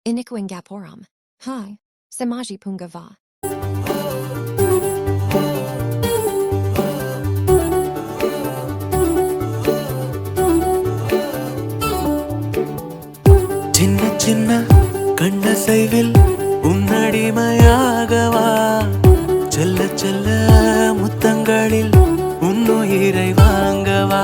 Iniquingaporum. Hi. Samaji Pungava. சின்ன சின்ன கண்ணசைவில் உன்னடிமையாகவா செல்ல செல்ல முத்தங்களில் உன்னுயிரை வாங்கவா